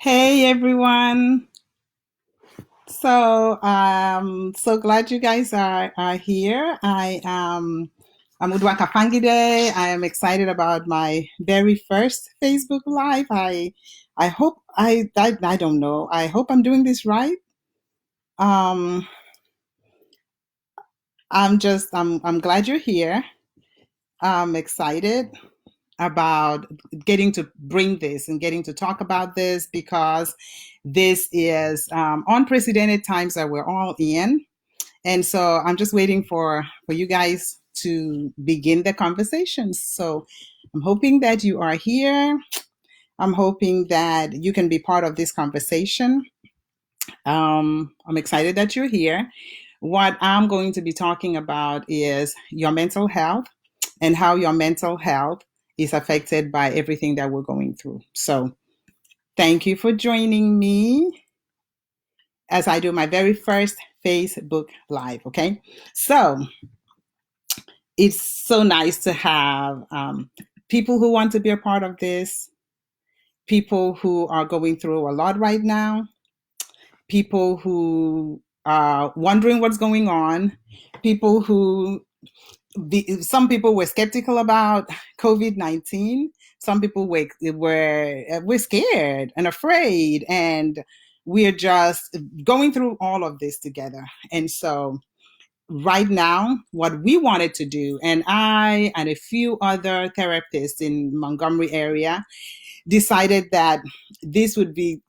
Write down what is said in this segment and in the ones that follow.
Hey everyone. So glad you guys are here. I'm Udwaka Fangide. I am excited about my very first Facebook Live. I hope I don't know. I hope I'm doing this right. Um I'm glad you're here. I'm excited about getting to bring this and getting to talk about this because this is unprecedented times that we're all in. And so I'm just waiting for you guys to begin the conversations. So I'm hoping that you are here. I'm hoping that you can be part of this conversation. I'm excited that you're here. What I'm going to be talking about is your mental health and how your mental health is affected by everything that we're going through. So thank you for joining me as I do my very first Facebook Live. Okay. So it's so nice to have people who want to be a part of this, people who are going through a lot right now, people who are wondering what's going on, people who some people were skeptical about COVID-19. Some people were scared and afraid, and we're just going through all of this together. And so right now, what we wanted to do, and I and a few other therapists in Montgomery area decided that this would be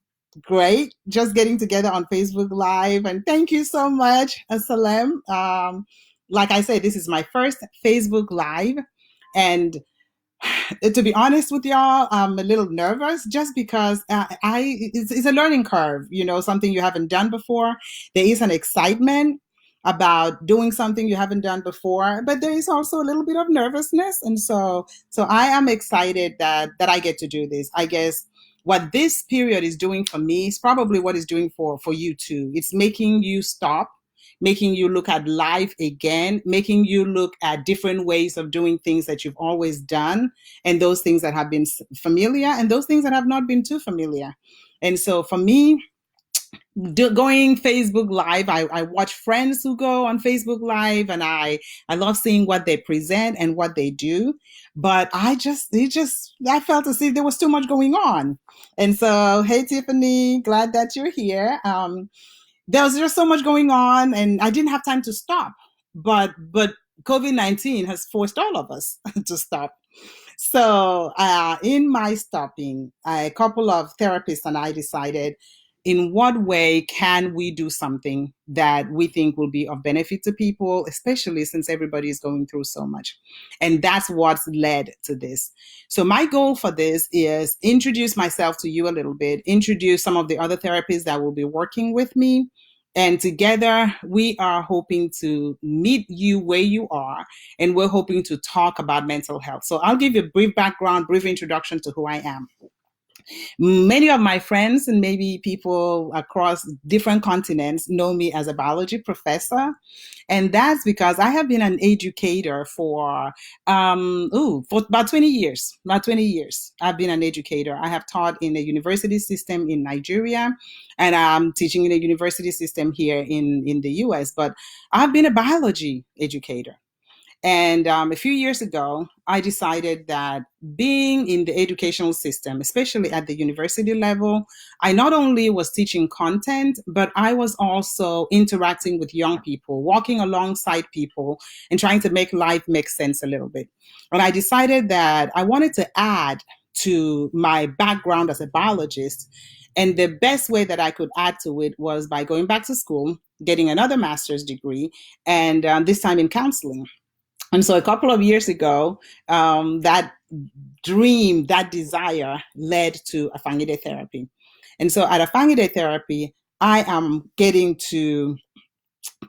great, just getting together on Facebook Live. And thank you so much, Salem. Like I said, this is my first Facebook Live, and to be honest with y'all, I'm a little nervous just because it's a learning curve, something you haven't done before. There is an excitement about doing something you haven't done before, but there is also a little bit of nervousness. And so I am excited that I get to do this. I guess what this period is doing for me is probably what it's doing for you too. It's making you stop, making you look at life again, making you look at different ways of doing things that you've always done, and those things that have been familiar and those things that have not been too familiar. And so for me, going Facebook Live, I watch friends who go on Facebook Live, and I love seeing what they present and what they do. But I felt as if there was too much going on. And so, hey Tiffany, glad that you're here. There was just so much going on, and I didn't have time to stop. But COVID-19 has forced all of us to stop. So in my stopping, a couple of therapists and I decided, in what way can we do something that we think will be of benefit to people, especially since everybody is going through so much. And that's what's led to this. So my goal for this is introduce myself to you a little bit, introduce some of the other therapists that will be working with me. And together, we are hoping to meet you where you are, and we're hoping to talk about mental health. So I'll give you a brief background, brief introduction to who I am. Many of my friends and maybe people across different continents know me as a biology professor. And that's because I have been an educator for about 20 years. About 20 years, I've been an educator. I have taught in a university system in Nigeria, and I'm teaching in a university system here in the US. But I've been a biology educator. And a few years ago, I decided that being in the educational system, especially at the university level, I not only was teaching content, but I was also interacting with young people, walking alongside people, and trying to make life make sense a little bit. And I decided that I wanted to add to my background as a biologist. And the best way that I could add to it was by going back to school, getting another master's degree, and this time in counseling. And so a couple of years ago, that dream, that desire led to Afangide therapy. And so at Afangide therapy, I am getting to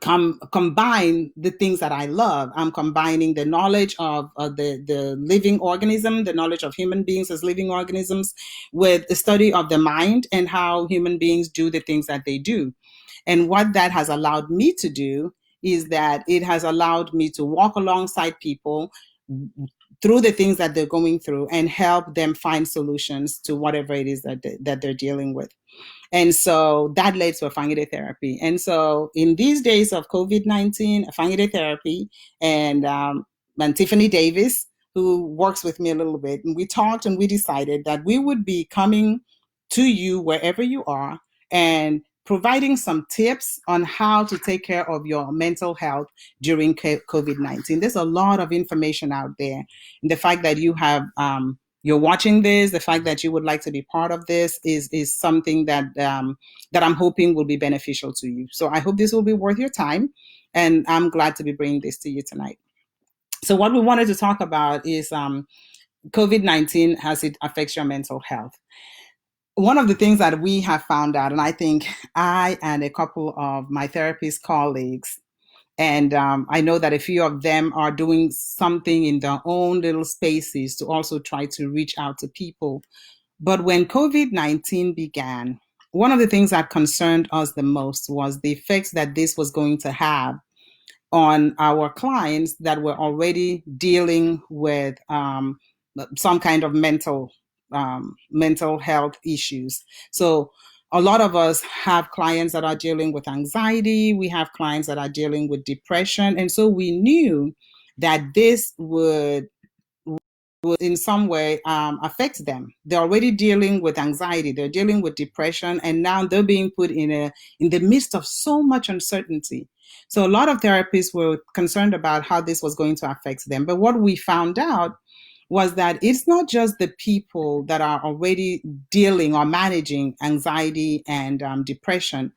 combine the things that I love. I'm combining the knowledge of the living organism, the knowledge of human beings as living organisms, with the study of the mind and how human beings do the things that they do. And what that has allowed me to do is that it has allowed me to walk alongside people, through the things that they're going through and help them find solutions to whatever it is that they're dealing with. And so that led to a Fangide therapy. And so in these days of COVID-19, a Fangide therapy, and Tiffany Davis, who works with me a little bit, and we talked and we decided that we would be coming to you wherever you are and providing some tips on how to take care of your mental health during COVID-19. There's a lot of information out there. And the fact that you're watching this, the fact that you would like to be part of this is something that I'm hoping will be beneficial to you. So I hope this will be worth your time, and I'm glad to be bringing this to you tonight. So what we wanted to talk about is COVID-19 as it affects your mental health. One of the things that we have found out, and I think I and a couple of my therapist colleagues, and I know that a few of them are doing something in their own little spaces to also try to reach out to people. But when COVID-19 began, one of the things that concerned us the most was the effects that this was going to have on our clients that were already dealing with some kind of mental health issues. So a lot of us have clients that are dealing with anxiety. We have clients that are dealing with depression. And so we knew that this would in some way affect them. They're already dealing with anxiety, they're dealing with depression, and now they're being put in the midst of so much uncertainty. So a lot of therapists were concerned about how this was going to affect them. But what we found out was that it's not just the people that are already dealing or managing anxiety and depression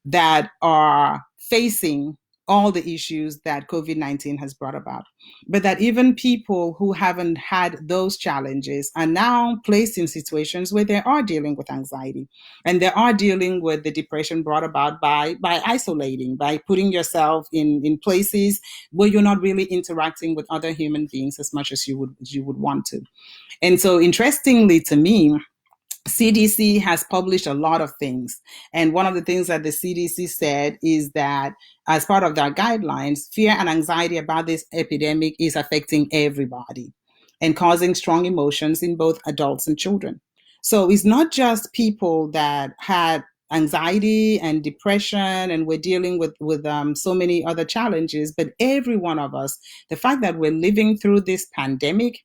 that are facing all the issues that COVID-19 has brought about, but that even people who haven't had those challenges are now placed in situations where they are dealing with anxiety and they are dealing with the depression brought about by isolating, by putting yourself in places where you're not really interacting with other human beings as much as you would want to. And so interestingly to me, CDC has published a lot of things. And one of the things that the CDC said is that as part of their guidelines, fear and anxiety about this epidemic is affecting everybody and causing strong emotions in both adults and children. So it's not just people that had anxiety and depression and we're dealing with so many other challenges, but every one of us, the fact that we're living through this pandemic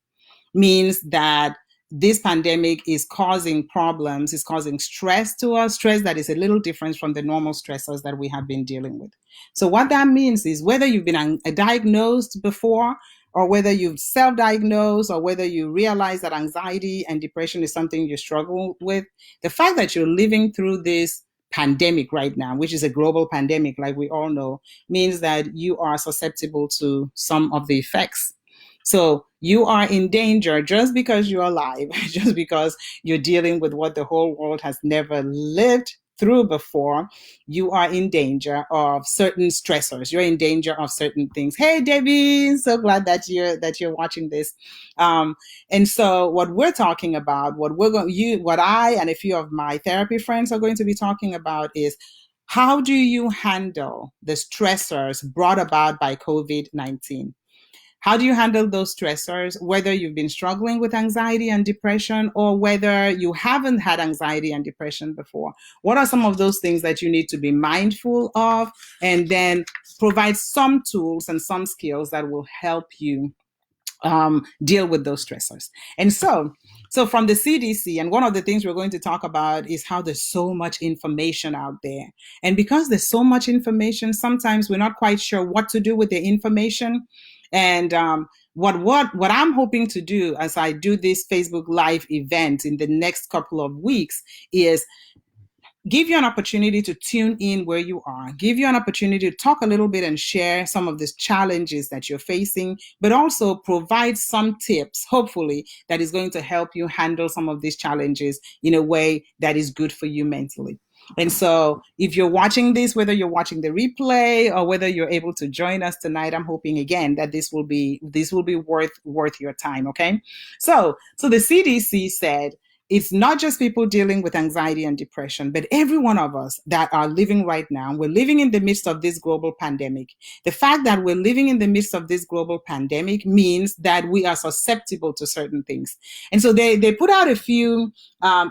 means that this pandemic is causing problems, is causing stress to us, stress that is a little different from the normal stressors that we have been dealing with. So what that means is whether you've been diagnosed before or whether you've self-diagnosed or whether you realize that anxiety and depression is something you struggle with, the fact that you're living through this pandemic right now, which is a global pandemic, like we all know, means that you are susceptible to some of the effects. So you are in danger just because you're alive, just because you're dealing with what the whole world has never lived through before. You are in danger of certain stressors. You're in danger of certain things. Hey, Debbie, so glad that you're watching this. And so, what we're talking about, what I and a few of my therapy friends are going to be talking about is how do you handle the stressors brought about by COVID-19? How do you handle those stressors, whether you've been struggling with anxiety and depression or whether you haven't had anxiety and depression before? What are some of those things that you need to be mindful of, and then provide some tools and some skills that will help you deal with those stressors. And so from the CDC, and one of the things we're going to talk about is how there's so much information out there. And because there's so much information, sometimes we're not quite sure what to do with the information. And what I'm hoping to do as I do this Facebook Live event in the next couple of weeks is give you an opportunity to tune in where you are, give you an opportunity to talk a little bit and share some of these challenges that you're facing, but also provide some tips, hopefully, that is going to help you handle some of these challenges in a way that is good for you mentally. And so if you're watching this, whether you're watching the replay or whether you're able to join us tonight, I'm hoping again that this will be worth your time. Okay. So the CDC said it's not just people dealing with anxiety and depression, but every one of us that are living right now. We're living in the midst of this global pandemic. The fact that we're living in the midst of this global pandemic means that we are susceptible to certain things. And so they put out a few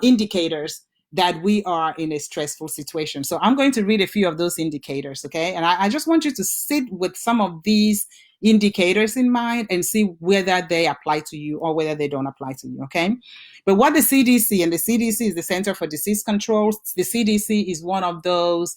indicators that we are in a stressful situation. So I'm going to read a few of those indicators, okay? And I just want you to sit with some of these indicators in mind and see whether they apply to you or whether they don't apply to you, okay? But what the CDC, and the CDC is the Center for Disease Control, the CDC is one of those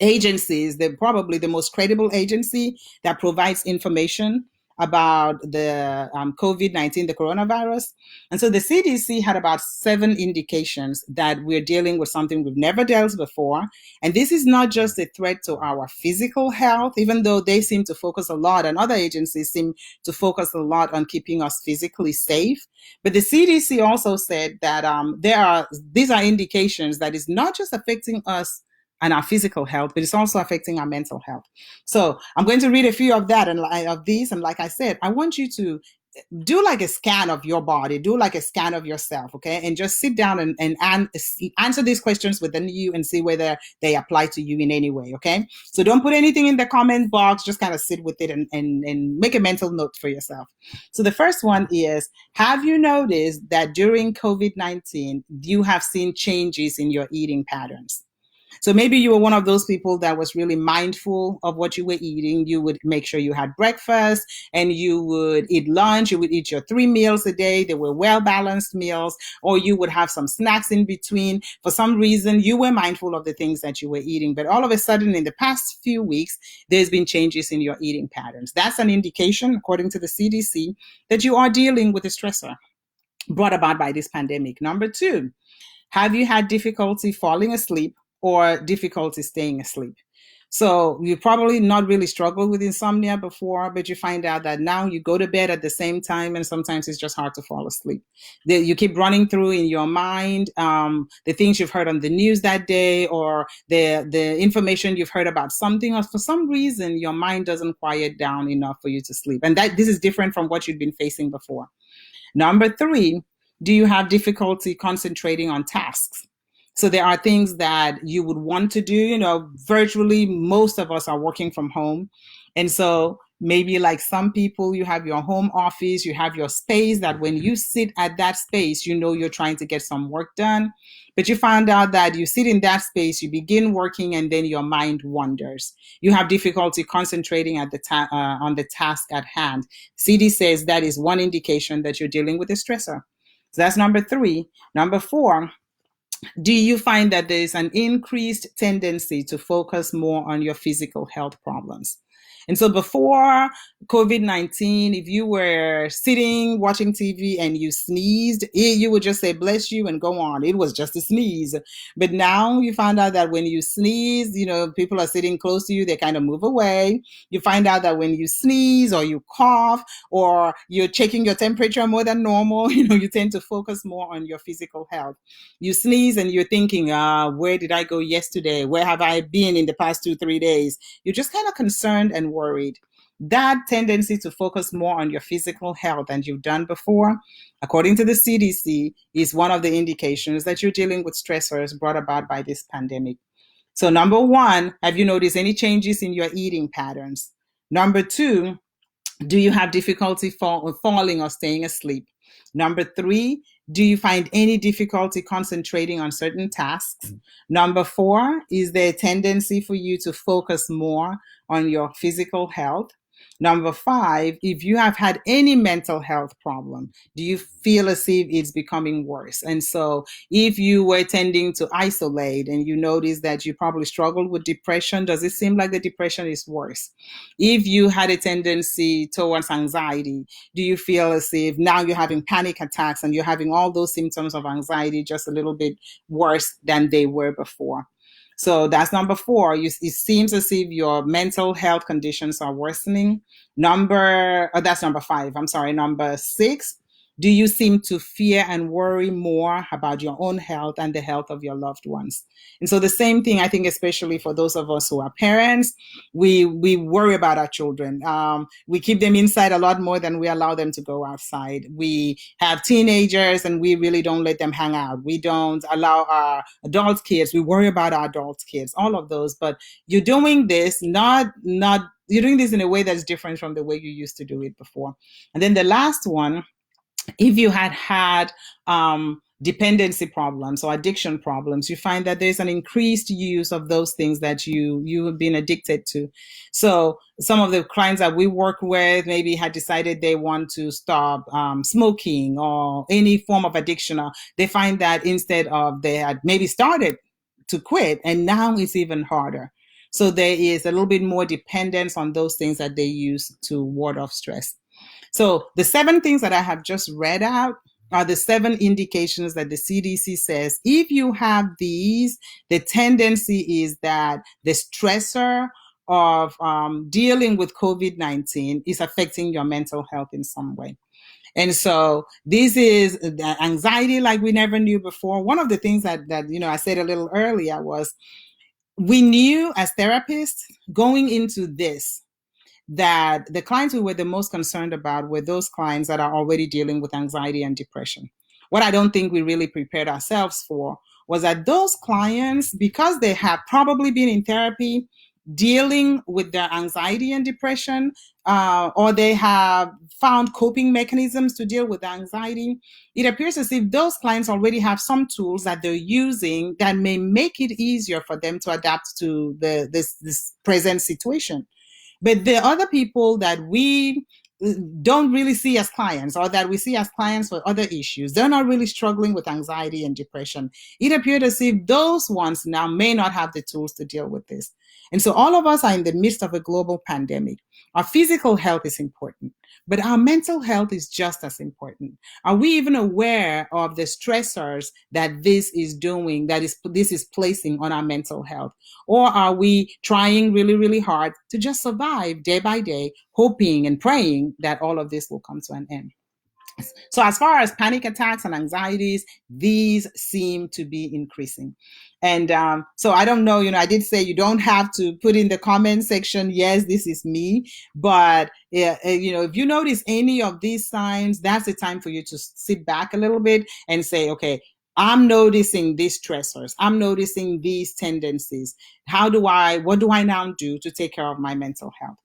agencies, they're probably the most credible agency that provides information about the COVID-19, the coronavirus. And so the CDC had about 7 indications that we're dealing with something we've never dealt with before. And this is not just a threat to our physical health, even though they seem to focus a lot, and other agencies seem to focus a lot on keeping us physically safe. But the CDC also said that these are indications that is not just affecting us and our physical health, but it's also affecting our mental health. So I'm going to read a few of that and of these. And like I said, I want you to do like a scan of your body, do like a scan of yourself, okay? And just sit down and answer these questions within you and see whether they apply to you in any way, okay? So don't put anything in the comment box, just kind of sit with it and make a mental note for yourself. So the first one is, have you noticed that during COVID-19, you have seen changes in your eating patterns? So maybe you were one of those people that was really mindful of what you were eating. You would make sure you had breakfast and you would eat lunch. You would eat your 3 meals a day. They were well-balanced meals, or you would have some snacks in between. For some reason, you were mindful of the things that you were eating. But all of a sudden, in the past few weeks, there's been changes in your eating patterns. That's an indication, according to the CDC, that you are dealing with a stressor brought about by this pandemic. Number 2, have you had difficulty falling asleep or difficulty staying asleep? So you probably not really struggled with insomnia before, but you find out that now you go to bed at the same time, and sometimes it's just hard to fall asleep. You keep running through in your mind the things you've heard on the news that day, or the information you've heard about something, or for some reason your mind doesn't quiet down enough for you to sleep. And that this is different from what you've been facing before. Number 3, do you have difficulty concentrating on tasks? So there are things that you would want to do, virtually most of us are working from home. And so maybe like some people, you have your home office, you have your space that when you sit at that space, you're trying to get some work done. But you find out that you sit in that space, you begin working, and then your mind wanders. You have difficulty concentrating on the task at hand. CD says that is one indication that you're dealing with a stressor. So that's number 3. Number 4, do you find that there is an increased tendency to focus more on your physical health problems? And so before COVID-19, if you were sitting watching TV and you sneezed, you would just say, bless you, and go on. It was just a sneeze. But now you find out that when you sneeze, people are sitting close to you, they kind of move away. You find out that when you sneeze or you cough or you're checking your temperature more than normal, you tend to focus more on your physical health. You sneeze and you're thinking, where did I go yesterday? Where have I been in the past 2-3 days? You're just kind of concerned and worried. That tendency to focus more on your physical health than you've done before, according to the CDC, is one of the indications that you're dealing with stressors brought about by this pandemic. So number 1, have you noticed any changes in your eating patterns? Number 2, do you have difficulty falling or staying asleep? Number 3, do you find any difficulty concentrating on certain tasks? Number 4, is there a tendency for you to focus more on your physical health? Number 5, if you have had any mental health problem, do you feel as if it's becoming worse? And so if you were tending to isolate and you notice that you probably struggled with depression, does it seem like the depression is worse? If you had a tendency towards anxiety, do you feel as if now you're having panic attacks and you're having all those symptoms of anxiety just a little bit worse than they were before? So that's number 4. It seems as if your mental health conditions are worsening. That's number 5. I'm sorry. Number 6, do you seem to fear and worry more about your own health and the health of your loved ones? And so the same thing, I think, especially for those of us who are parents, we worry about our children. We keep them inside a lot more than we allow them to go outside. We have teenagers and we really don't let them hang out. We don't allow our adult kids. We worry about our adult kids, all of those. But you're doing this not you're doing this in a way that's different from the way you used to do it before. And then the last one, if you had dependency problems or addiction problems, you find that there's an increased use of those things that you have been addicted to. So some of the clients that we work with maybe had decided they want to stop smoking or any form of addiction, or they find that instead of they had maybe started to quit and now it's even harder. So there is a little bit more dependence on those things that they use to ward off stress. So the 7 things that I have just read out are the 7 indications that the CDC says if you have these, the tendency is that the stressor of dealing with COVID-19 is affecting your mental health in some way. And so this is anxiety like we never knew before. One of the things that I said a little earlier was we knew as therapists going into this that the clients we were the most concerned about were those clients that are already dealing with anxiety and depression. What I don't think we really prepared ourselves for was that those clients, because they have probably been in therapy dealing with their anxiety and depression, or they have found coping mechanisms to deal with anxiety, it appears as if those clients already have some tools that they're using that may make it easier for them to adapt to this present situation. But the other people that we don't really see as clients or that we see as clients for other issues, they're not really struggling with anxiety and depression. It appeared as if those ones now may not have the tools to deal with this. And so all of us are in the midst of a global pandemic. Our physical health is important, but our mental health is just as important. Are we even aware of the stressors that this is doing, this is placing on our mental health? Or are we trying really, really hard to just survive day by day, hoping and praying that all of this will come to an end? So as far as panic attacks and anxieties, these seem to be increasing. And so I don't know, I did say you don't have to put in the comment section, yes, this is me. But, if you notice any of these signs, that's the time for you to sit back a little bit and say, okay, I'm noticing these stressors. I'm noticing these tendencies. What do I now do to take care of my mental health?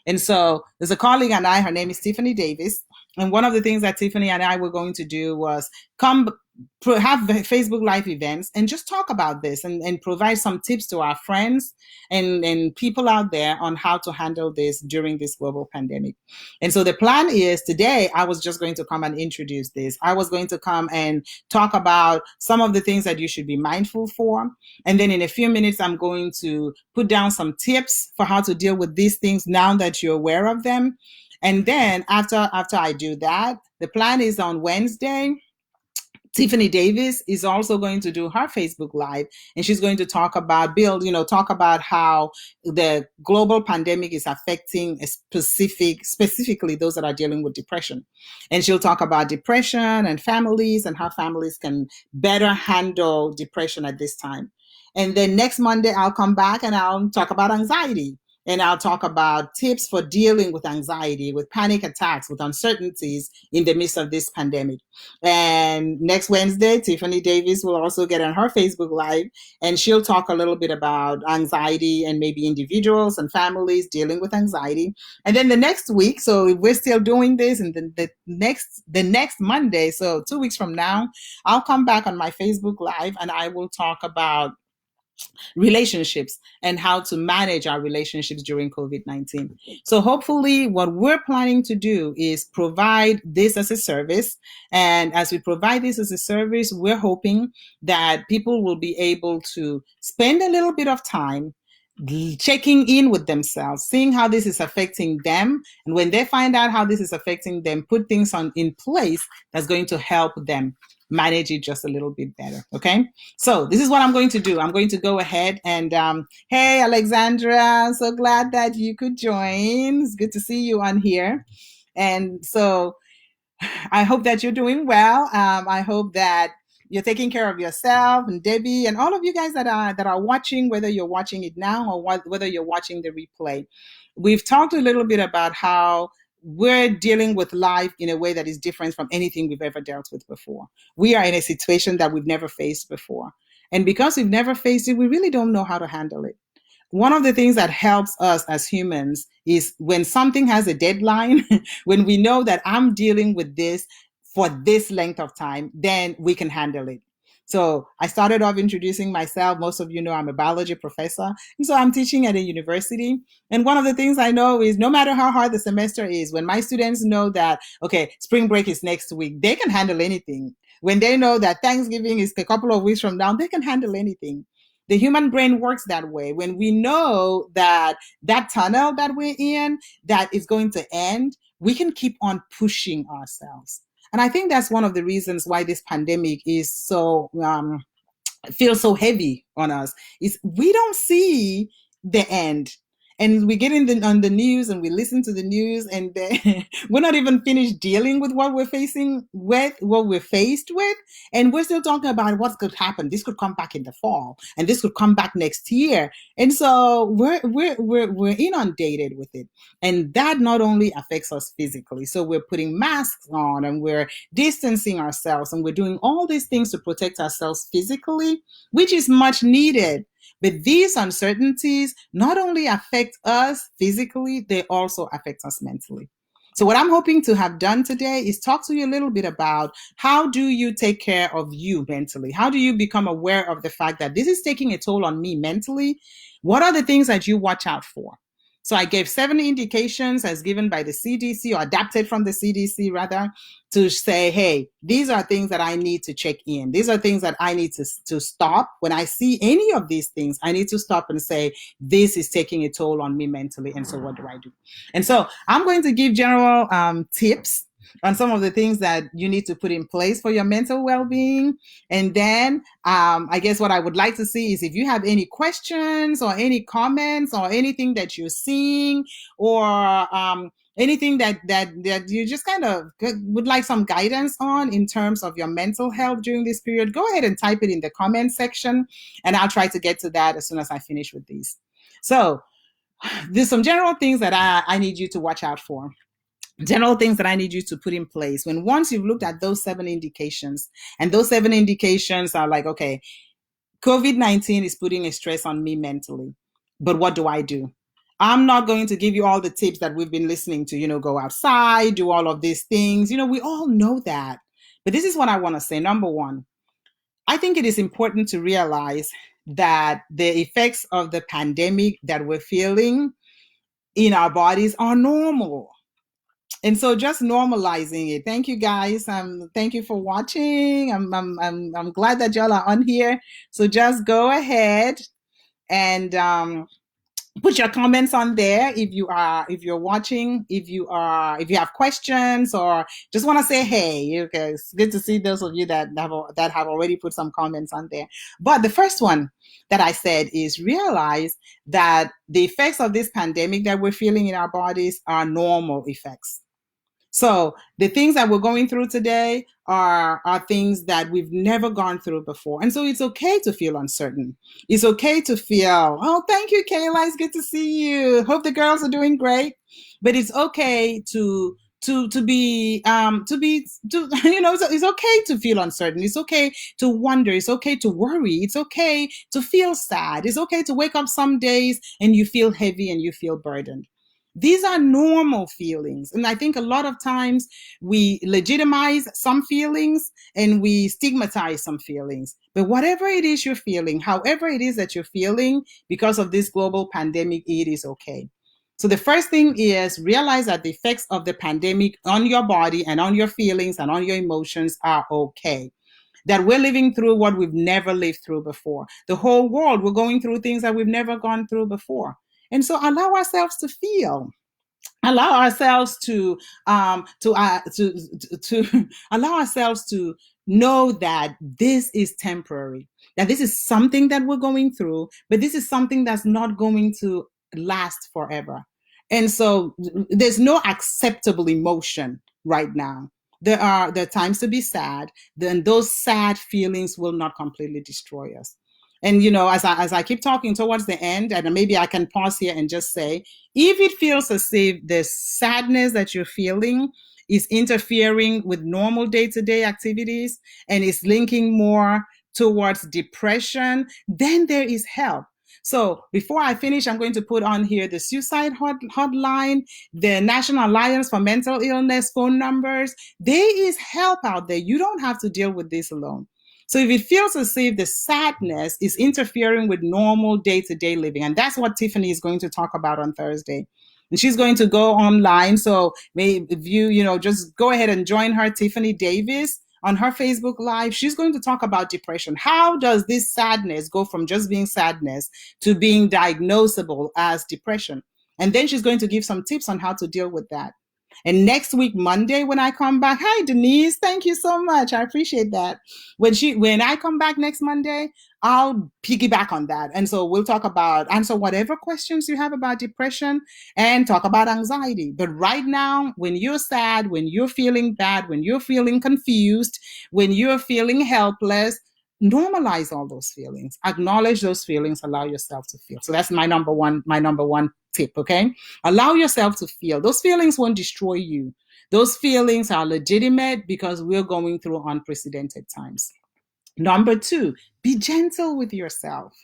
And so there's a colleague and I, her name is Tiffany Davis. And one of the things that Tiffany and I were going to do was have Facebook Live events and just talk about this and provide some tips to our friends and people out there on how to handle this during this global pandemic. And so the plan is today, I was just going to come and introduce this. I was going to come and talk about some of the things that you should be mindful for. And then in a few minutes, I'm going to put down some tips for how to deal with these things now that you're aware of them. And then after I do that, the plan is on Wednesday, Tiffany Davis is also going to do her Facebook Live, and she's going to talk about how the global pandemic is affecting specifically those that are dealing with depression. And she'll talk about depression and families and how families can better handle depression at this time. And then next Monday, I'll come back and I'll talk about anxiety. And I'll talk about tips for dealing with anxiety, with panic attacks, with uncertainties in the midst of this pandemic. And next Wednesday, Tiffany Davis will also get on her Facebook Live, and she'll talk a little bit about anxiety and maybe individuals and families dealing with anxiety. And then the next week, so if we're still doing this, and then the next Monday, so 2 weeks from now, I'll come back on my Facebook Live and I will talk about relationships and how to manage our relationships during COVID-19. So hopefully what we're planning to do is provide this as a service. And as we provide this as a service, we're hoping that people will be able to spend a little bit of time checking in with themselves, seeing how this is affecting them. And when they find out how this is affecting them, put things in place that's going to help them manage it just a little bit better. Okay. So this is what I'm going to do. I'm going to go ahead and, hey, Alexandra, so glad that you could join. It's good to see you on here. And so I hope that you're doing well. I hope that you're taking care of yourself and Debbie and all of you guys that are watching, whether you're watching it now or whether you're watching the replay. We've talked a little bit about how we're dealing with life in a way that is different from anything we've ever dealt with before. We are in a situation that we've never faced before. And because we've never faced it, we really don't know how to handle it. One of the things that helps us as humans is when something has a deadline, when we know that I'm dealing with this for this length of time, then we can handle it. So I started off introducing myself. Most of you know I'm a biology professor. And so I'm teaching at a university. And one of the things I know is no matter how hard the semester is, when my students know that, okay, spring break is next week, they can handle anything. When they know that Thanksgiving is a couple of weeks from now, they can handle anything. The human brain works that way. When we know that that tunnel that we're in, that is going to end, we can keep on pushing ourselves. And I think that's one of the reasons why this pandemic is so feels so heavy on us is we don't see the end. And we get on the news and we listen to the news and we're not even finished dealing with what we're facing with, what we're faced with. And we're still talking about what could happen. This could come back in the fall and this could come back next year. And so we're inundated with it. And that not only affects us physically. So we're putting masks on and we're distancing ourselves and we're doing all these things to protect ourselves physically, which is much needed. But these uncertainties not only affect us physically, they also affect us mentally. So what I'm hoping to have done today is talk to you a little bit about how do you take care of you mentally? How do you become aware of the fact that this is taking a toll on me mentally? What are the things that you watch out for? So I gave 7 indications as given by the CDC, or adapted from the CDC rather, to say, hey, these are things that I need to check in. These are things that I need to stop. When I see any of these things, I need to stop and say, this is taking a toll on me mentally. And so what do I do? And so I'm going to give general tips on some of the things that you need to put in place for your mental well-being. And then I guess what I would like to see is if you have any questions or any comments or anything that you're seeing or anything that you just kind of would like some guidance on in terms of your mental health during this period, go ahead and type it in the comment section and I'll try to get to that as soon as I finish with these. So there's some general things that I need you to watch out for. General things that I need you to put in place when once you've looked at those 7 indications, and those 7 indications are like, okay, COVID-19 is putting a stress on me mentally, but what do I do? I'm not going to give you all the tips that we've been listening to, go outside, do all of these things. We all know that. But this is what I want to say. Number one, I think it is important to realize that the effects of the pandemic that we're feeling in our bodies are normal. And so just normalizing it. Thank you guys. Thank you for watching. I'm glad that y'all are on here. So just go ahead and put your comments on there if you're watching, if you have questions or just want to say hey. Okay, it's good to see those of you that have already put some comments on there. But the first one that I said is realize that the effects of this pandemic that we're feeling in our bodies are normal effects. So the things that we're going through today are things that we've never gone through before. And so it's okay to feel uncertain. It's okay to feel, oh, thank you, Kayla. It's good to see you. Hope the girls are doing great. But it's okay it's okay to feel uncertain. It's okay to wonder. It's okay to worry. It's okay to feel sad. It's okay to wake up some days and you feel heavy and you feel burdened. These are normal feelings. And I think a lot of times we legitimize some feelings and we stigmatize some feelings. But whatever it is you're feeling, however it is that you're feeling because of this global pandemic, it is okay. So the first thing is realize that the effects of the pandemic on your body and on your feelings and on your emotions are okay. That we're living through what we've never lived through before. The whole world, we're going through things that we've never gone through before. And so allow ourselves to feel, allow ourselves to allow ourselves to know that this is temporary, that this is something that we're going through, but this is something that's not going to last forever. And so there's no acceptable emotion right now. there are times to be sad. Then those sad feelings will not completely destroy us. And as I keep talking towards the end, and maybe I can pause here and just say, if it feels as if the sadness that you're feeling is interfering with normal day-to-day activities and is linking more towards depression, then there is help. So before I finish, I'm going to put on here the suicide hotline, the National Alliance for Mental Illness phone numbers. There is help out there. You don't have to deal with this alone. So if it feels as if the sadness is interfering with normal day-to-day living, and that's what Tiffany is going to talk about on Thursday. And she's going to go online. So maybe if just go ahead and join her, Tiffany Davis, on her Facebook Live. She's going to talk about depression. How does this sadness go from just being sadness to being diagnosable as depression? And then she's going to give some tips on how to deal with that. And next week, Monday, when I come back, hi Denise, thank you so much. I appreciate that. When I come back next Monday, I'll piggyback on that. And so we'll answer whatever questions you have about depression and talk about anxiety. But right now, when you're sad, when you're feeling bad, when you're feeling confused, when you're feeling helpless, normalize all those feelings. Acknowledge those feelings. Allow yourself to feel. So that's my number one tip, okay? Allow yourself to feel. Those feelings won't destroy you. Those feelings are legitimate because we're going through unprecedented times. Number two, be gentle with yourself.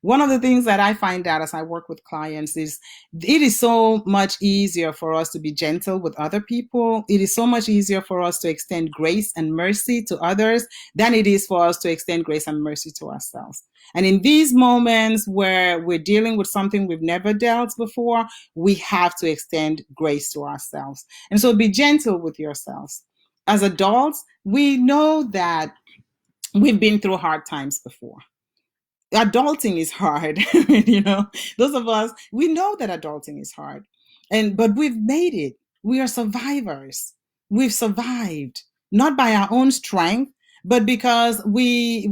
One of the things that I find out as I work with clients is it is so much easier for us to be gentle with other people. It is so much easier for us to extend grace and mercy to others than it is for us to extend grace and mercy to ourselves. And in these moments where we're dealing with something we've never dealt before, we have to extend grace to ourselves. And so be gentle with yourselves. As adults, we know that we've been through hard times before. Adulting is hard. Those of us, we know that adulting is hard, but we've made it. We are survivors. We've survived, not by our own strength, but because we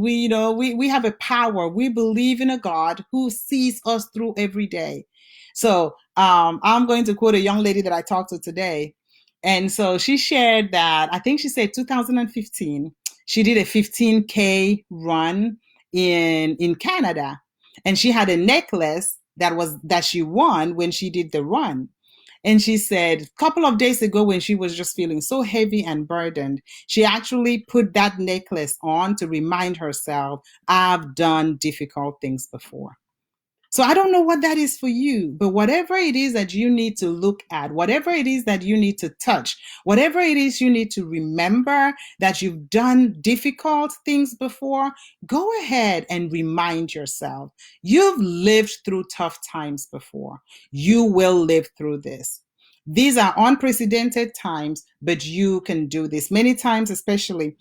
have a power. We believe in a God who sees us through every day. So I'm going to quote a young lady that I talked to today. And so she shared that, I think she said 2015, she did a 15K run in Canada, and she had a necklace that she won when she did the run. And she said a couple of days ago, when she was just feeling so heavy and burdened, she actually put that necklace on to remind herself, I've done difficult things before. So I don't know what that is for you, but whatever it is that you need to look at, whatever it is that you need to touch, whatever it is you need to remember that you've done difficult things before, go ahead and remind yourself. You've lived through tough times before. You will live through this. These are unprecedented times, but you can do this. Many times, especially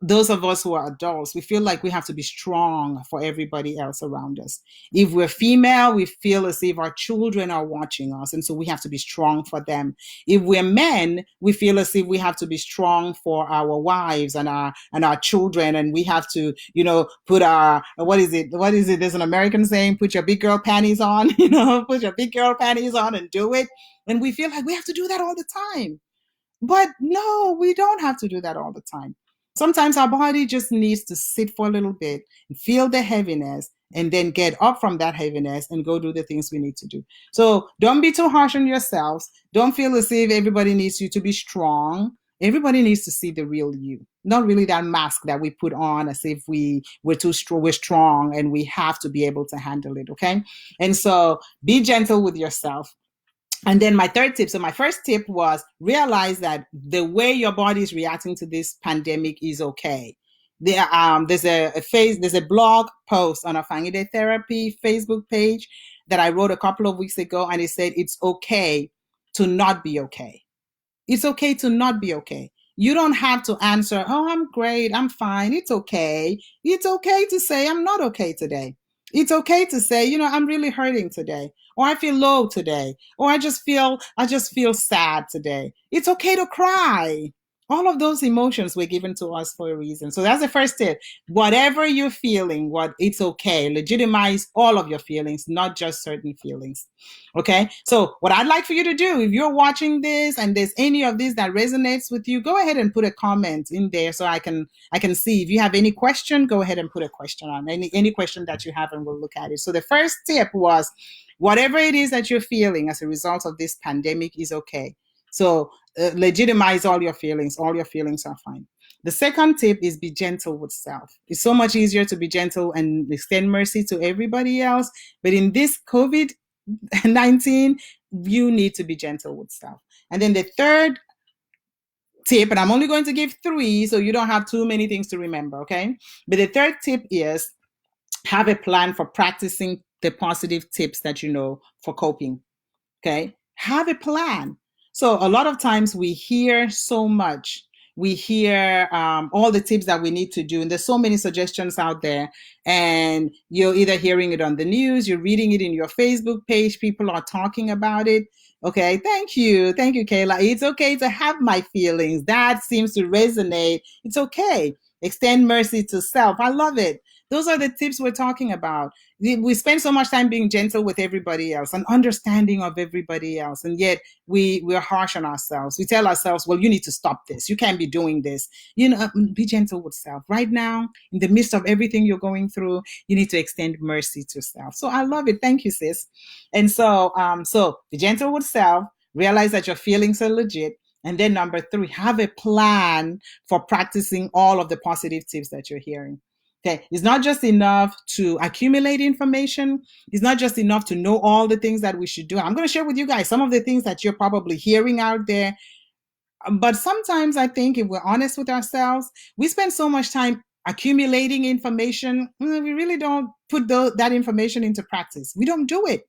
those of us who are adults, we feel like we have to be strong for everybody else around us. If we're female, we feel as if our children are watching us, and so we have to be strong for them. If we're men, we feel as if we have to be strong for our wives and our children, and we have to, put our, what is it? There's an American saying, put your big girl panties on, put your big girl panties on and do it. And we feel like we have to do that all the time. But no, we don't have to do that all the time. Sometimes our body just needs to sit for a little bit and feel the heaviness and then get up from that heaviness and go do the things we need to do. So don't be too harsh on yourselves. Don't feel as if everybody needs you to be strong. Everybody needs to see the real you, not really that mask that we put on as if we're too strong, we're strong and we have to be able to handle it. Okay. And so be gentle with yourself. And then my third tip. So my first tip was realize that the way your body is reacting to this pandemic is okay. There's a blog post on our Fangide Therapy Facebook page that I wrote a couple of weeks ago, and it said it's okay to not be okay. It's okay to not be okay. You don't have to answer, oh, I'm great, I'm fine, it's okay. It's okay to say, I'm not okay today. It's okay to say, I'm really hurting today, or I feel low today, or I just feel sad today. It's okay to cry. All of those emotions were given to us for a reason. So that's the first tip. Whatever you're feeling, what it's okay. Legitimize all of your feelings, not just certain feelings. Okay. So what I'd like for you to do, if you're watching this and there's any of this that resonates with you, go ahead and put a comment in there so I can see. If you have any question, go ahead and put a question on any question that you have, and we'll look at it. So the first tip was whatever it is that you're feeling as a result of this pandemic is okay. So legitimize all your feelings. All your feelings are fine. The second tip is be gentle with self. It's so much easier to be gentle and extend mercy to everybody else. But in this COVID 19, you need to be gentle with self. And then the third tip, and I'm only going to give three so you don't have too many things to remember, okay? But the third tip is have a plan for practicing the positive tips that you know for coping. Okay. Have a plan. So a lot of times we hear so much. We hear all the tips that we need to do. And there's so many suggestions out there. And you're either hearing it on the news, you're reading it in your Facebook page, people are talking about it. Okay, thank you. Thank you, Kayla. It's okay to have my feelings. That seems to resonate. It's okay. Extend mercy to self. I love it. Those are the tips we're talking about. We spend so much time being gentle with everybody else and understanding of everybody else, and yet we're harsh on ourselves. We tell ourselves, well, you need to stop this, you can't be doing this. Be gentle with self right now. In the midst of everything you're going through, you need to extend mercy to self. So I love it. Thank you, sis. And so be gentle with self, realize that your feelings are legit, and then number three, have a plan for practicing all of the positive tips that you're hearing. Okay, it's not just enough to accumulate information. It's not just enough to know all the things that we should do. I'm going to share with you guys some of the things that you're probably hearing out there. But sometimes I think if we're honest with ourselves, we spend so much time accumulating information. We really don't put that information into practice. We don't do it.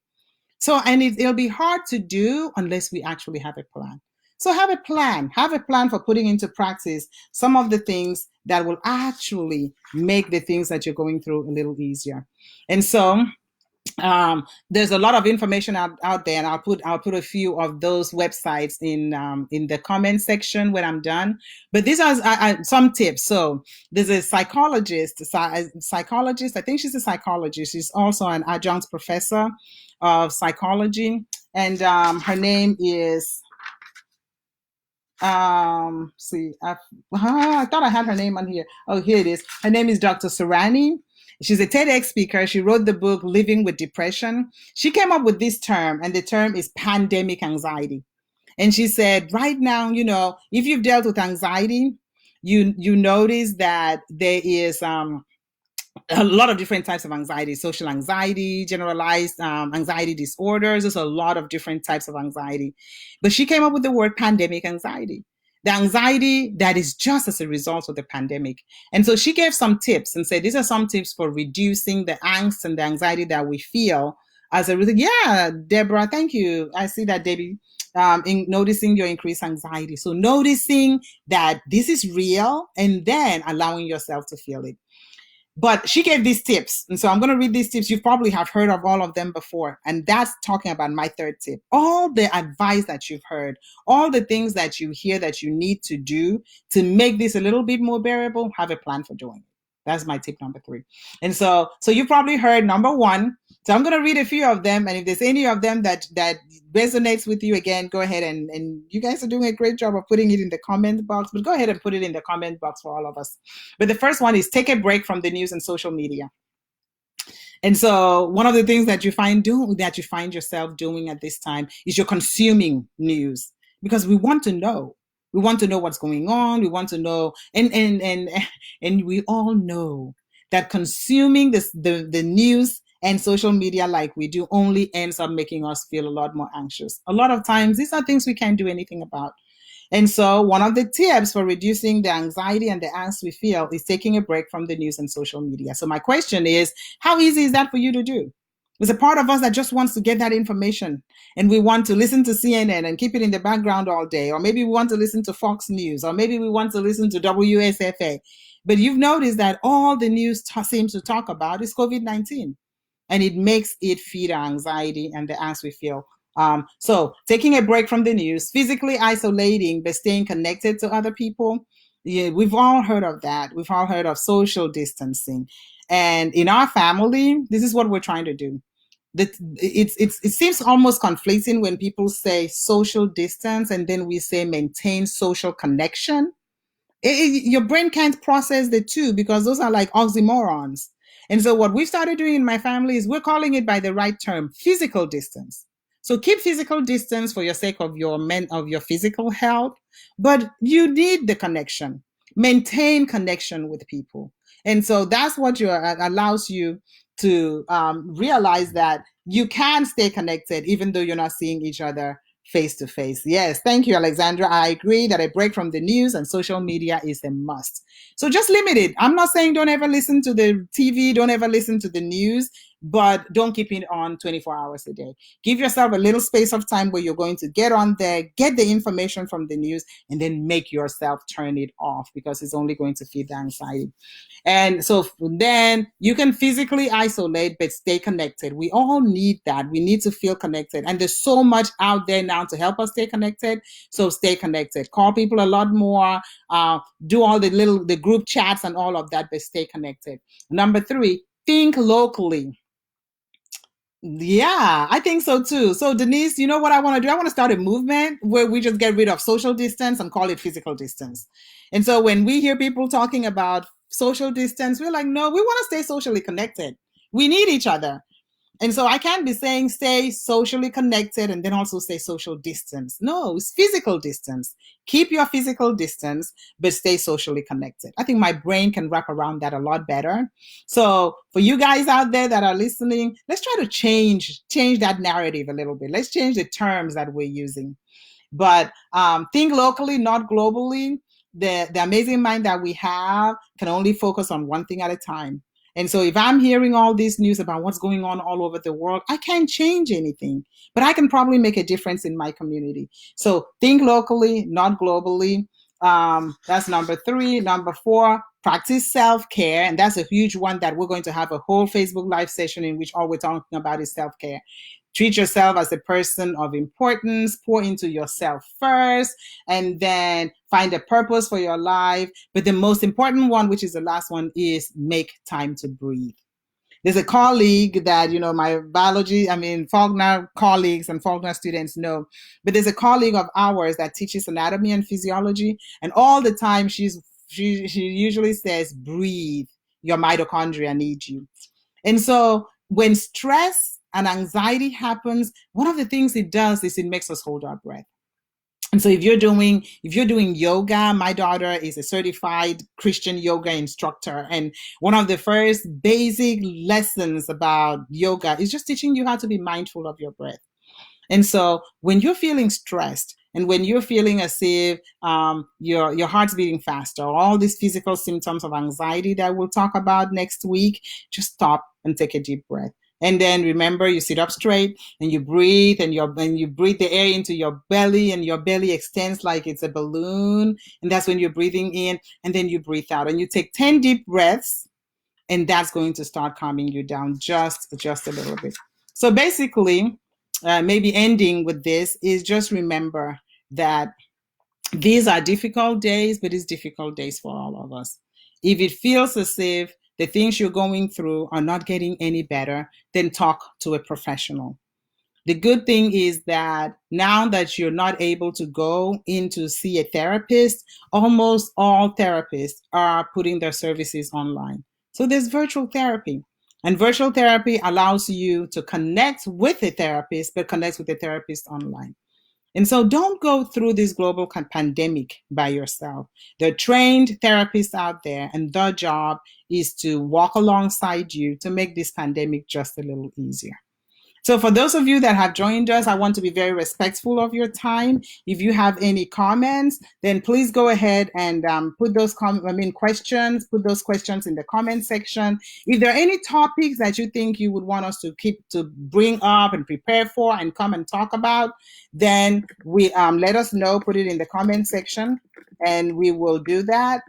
So, and it'll be hard to do unless we actually have a plan. So have a plan. Have a plan for putting into practice some of the things that will actually make the things that you're going through a little easier. And so there's a lot of information out there, and I'll put a few of those websites in the comment section when I'm done. But these are some tips. So there's a psychologist. I think she's a psychologist. She's also an adjunct professor of psychology, and her name is I thought I had her name on here. Oh, here it is. Her name is Dr. Sarani. She's a TEDx speaker. She wrote the book Living with Depression. She came up with this term, and the term is pandemic anxiety. And she said, right now, if you've dealt with anxiety, you notice that there is a lot of different types of anxiety: social anxiety, generalized anxiety disorders. There's a lot of different types of anxiety. But she came up with the word pandemic anxiety, the anxiety that is just as a result of the pandemic. And so she gave some tips and said, these are some tips for reducing the angst and the anxiety that we feel as a result. Yeah, Deborah, thank you. I see that, Debbie. In noticing your increased anxiety. So noticing that this is real and then allowing yourself to feel it. But she gave these tips. And so I'm going to read these tips. You probably have heard of all of them before. And that's talking about my third tip. All the advice that you've heard, all the things that you hear that you need to do to make this a little bit more bearable, have a plan for doing it. That's my tip number three. And so you probably heard number one. So I'm going to read a few of them. And if there's any of them that resonates with you, again, go ahead and you guys are doing a great job of putting it in the comment box, but go ahead and put it in the comment box for all of us. But the first one is take a break from the news and social media. And so one of the things that you find yourself doing at this time is you're consuming news, because we want to know. We want to know what's going on. We want to know, and we all know that consuming the news and social media like we do only ends up making us feel a lot more anxious. A lot of times, these are things we can't do anything about. And so one of the tips for reducing the anxiety and the angst we feel is taking a break from the news and social media. So my question is, how easy is that for you to do? There's a part of us that just wants to get that information, and we want to listen to CNN and keep it in the background all day. Or maybe we want to listen to Fox News, or maybe we want to listen to WSFA. But you've noticed that all the news seems to talk about is COVID-19. And it makes it feed our anxiety and the angst we feel So taking a break from the news, physically isolating, but staying connected to other people. Yeah, we've all heard of that. We've all heard of social distancing. And in our family, this is what we're trying to do. It seems almost conflicting when people say social distance and then we say maintain social connection. Your brain can't process the two because those are like oxymorons. And so what we've started doing in my family is we're calling it by the right term, physical distance. So keep physical distance for your sake of your physical health, but you need the connection. Maintain connection with people. And so that's what allows you to realize that you can stay connected even though you're not seeing each other face to face. Yes, thank you, Alexandra. I agree that a break from the news and social media is a must. So just limit it. I'm not saying don't ever listen to the TV, don't ever listen to the news, but don't keep it on 24 hours a day. Give yourself a little space of time where you're going to get on there, get the information from the news, and then make yourself turn it off because it's only going to feed the anxiety. And so then you can physically isolate, but stay connected. We all need that. We need to feel connected. And there's so much out there now to help us stay connected. So stay connected. Call people a lot more. Do all the group chats and all of that, but stay connected. Number 3, think locally. Yeah, I think so too. So Denise, you know what I want to do? I want to start a movement where we just get rid of social distance and call it physical distance. And so when we hear people talking about social distance, we're like, no, we want to stay socially connected. We need each other. And so I can't be saying stay socially connected and then also say social distance. No, it's physical distance. Keep your physical distance, but stay socially connected. I think my brain can wrap around that a lot better. So for you guys out there that are listening, let's try to change that narrative a little bit. Let's change the terms that we're using. But think locally, not globally. The amazing mind that we have can only focus on one thing at a time. And so if I'm hearing all this news about what's going on all over the world, I can't change anything, but I can probably make a difference in my community. So think locally, not globally. That's number 3. Number 4, practice self-care. And that's a huge one that we're going to have a whole Facebook Live session in which all we're talking about is self-care. Treat yourself as a person of importance, pour into yourself first, and then find a purpose for your life. But the most important one, which is the last one, is make time to breathe. There's a colleague that, my Faulkner colleagues and Faulkner students know, but there's a colleague of ours that teaches anatomy and physiology. And all the time she usually says, breathe, your mitochondria need you. And so when stress and anxiety happens, one of the things it does is it makes us hold our breath. And so if you're doing yoga, my daughter is a certified Christian yoga instructor. And one of the first basic lessons about yoga is just teaching you how to be mindful of your breath. And so when you're feeling stressed and when you're feeling as if your heart's beating faster, all these physical symptoms of anxiety that we'll talk about next week, just stop and take a deep breath. And then remember, you sit up straight and you breathe, and you breathe the air into your belly, and your belly extends like it's a balloon. And that's when you're breathing in, and then you breathe out. And you take 10 deep breaths, and that's going to start calming you down just a little bit. So basically, maybe ending with this is just remember that these are difficult days, but it's difficult days for all of us. If it feels as if the things you're going through are not getting any better, then talk to a professional. The good thing is that now that you're not able to go in to see a therapist, almost all therapists are putting their services online. So there's virtual therapy. And virtual therapy allows you to connect with a therapist, but connect with a therapist online. And so don't go through this global pandemic by yourself. There are trained therapists out there, and their job is to walk alongside you to make this pandemic just a little easier. So for those of you that have joined us, I want to be very respectful of your time. If you have any comments, then please go ahead and put those questions in the comment section. If there are any topics that you think you would want us to bring up and prepare for and come and talk about, then we let us know, put it in the comment section, and we will do that.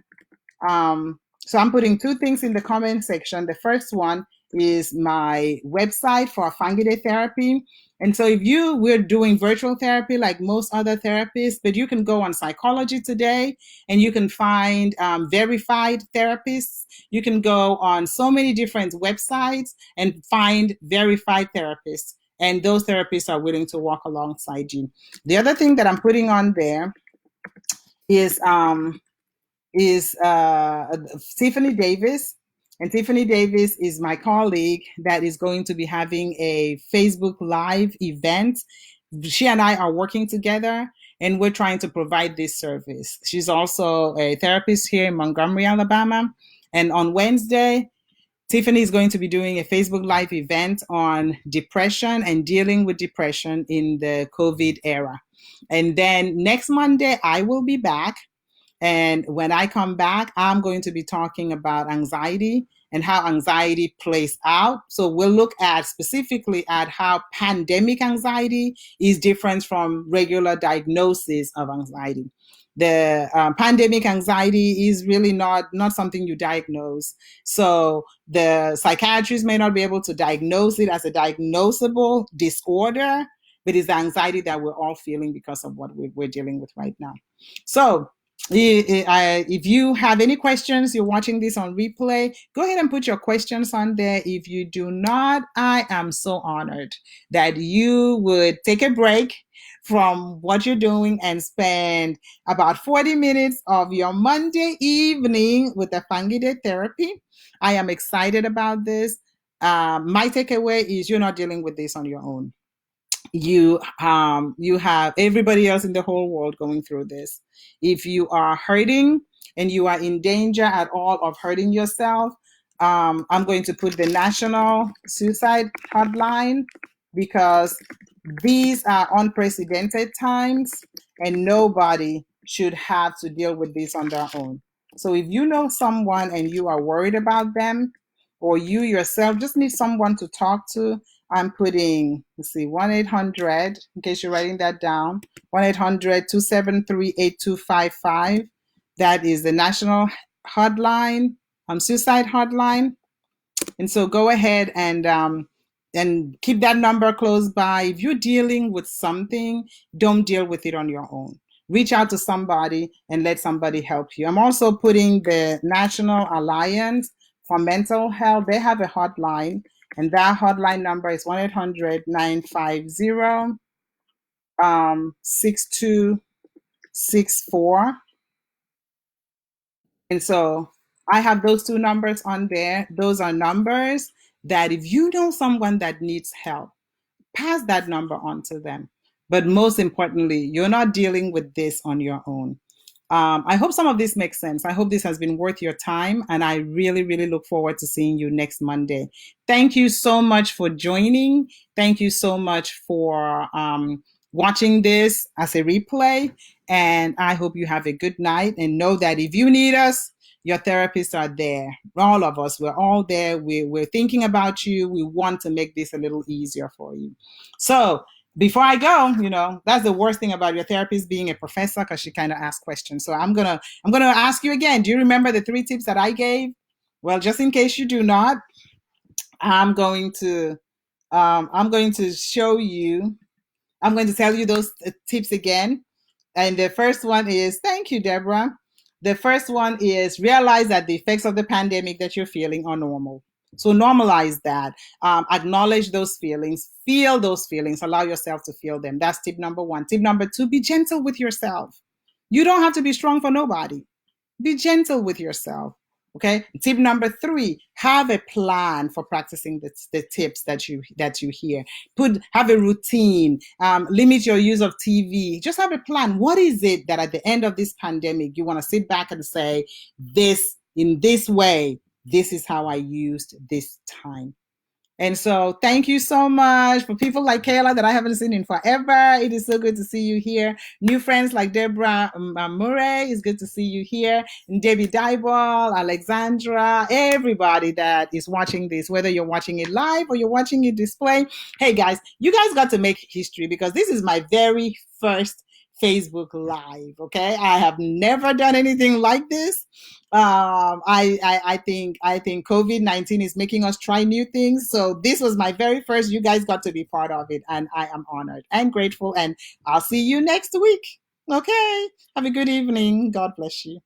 So I'm putting 2 things in the comment section. The first one is my website for Fangide therapy. And so if we're doing virtual therapy like most other therapists, but you can go on Psychology Today and you can find verified therapists. You can go on so many different websites and find verified therapists. And those therapists are willing to walk alongside you. The other thing that I'm putting on there is Tiffany Davis. And Tiffany Davis is my colleague that is going to be having a Facebook Live event. She and I are working together and we're trying to provide this service. She's also a therapist here in Montgomery, Alabama. And on Wednesday, Tiffany is going to be doing a Facebook Live event on depression and dealing with depression in the COVID era. And then next Monday, I will be back, and when I come back, I'm going to be talking about anxiety and how anxiety plays out. So we'll look at specifically at how pandemic anxiety is different from regular diagnosis of anxiety. The pandemic anxiety is really not something you diagnose. So the psychiatrist may not be able to diagnose it as a diagnosable disorder, but it's the anxiety that we're all feeling because of what we're dealing with right now. So if you have any questions, you're watching this on replay, go ahead and put your questions on there. If you do not, I am so honored that you would take a break from what you're doing and spend about 40 minutes of your Monday evening with the Fungi Day therapy. I am excited about this. My takeaway is you're not dealing with this on your own. You have everybody else in the whole world going through this. If you are hurting and you are in danger at all of hurting yourself, I'm going to put the National Suicide Hotline, because these are unprecedented times and nobody should have to deal with this on their own. So if you know someone and you are worried about them, or you yourself just need someone to talk to, I'm putting, let's see, 1-800, in case you're writing that down, 1-800-273-8255. That is the national hotline, suicide hotline. And so go ahead and keep that number close by. If you're dealing with something, don't deal with it on your own. Reach out to somebody and let somebody help you. I'm also putting the National Alliance for Mental Health. They have a hotline, and that hotline number is 1-800-950 6264. And so I have those two numbers on there. Those are numbers that if you know someone that needs help, pass that number on to them. But most importantly, you're not dealing with this on your own. I hope some of this makes sense. I hope this has been worth your time, and I really, really look forward to seeing you next Monday. Thank you so much for joining. Thank you so much for watching this as a replay, and I hope you have a good night, and know that if you need us, your therapists are there. All of us, we're all there. We're thinking about you. We want to make this a little easier for you. So before I go, that's the worst thing about your therapist being a professor, because she kind of asks questions. So I'm gonna ask you again. Do you remember the 3 tips that I gave? Well, just in case you do not, I'm going to show you. I'm going to tell you those tips again. And the first one is, thank you, Deborah. The first one is realize that the effects of the pandemic that you're feeling are normal. So normalize that. Acknowledge those feelings. Feel those feelings. Allow yourself to feel them. That's tip number 1. Tip number 2, be gentle with yourself. You don't have to be strong for nobody. Be gentle with yourself. Okay. Tip number 3, have a plan for practicing the tips that you hear. Have a routine. Limit your use of TV. Just have a plan. What is it that at the end of this pandemic you want to sit back and say, this in this way, this is how I used this time. And so thank you so much for people like Kayla that I haven't seen in forever. It is so good to see you here. New friends like Deborah Murray, it's good to see you here. And Debbie Dyball, Alexandra, everybody that is watching this, whether you're watching it live or you're watching it display. Hey guys, you guys got to make history, because this is my very first Facebook Live, okay? I have never done anything like this. I think COVID-19 is making us try new things. So this was my very first. You guys got to be part of it, and I am honored and grateful. And I'll see you next week. Okay. Have a good evening. God bless you.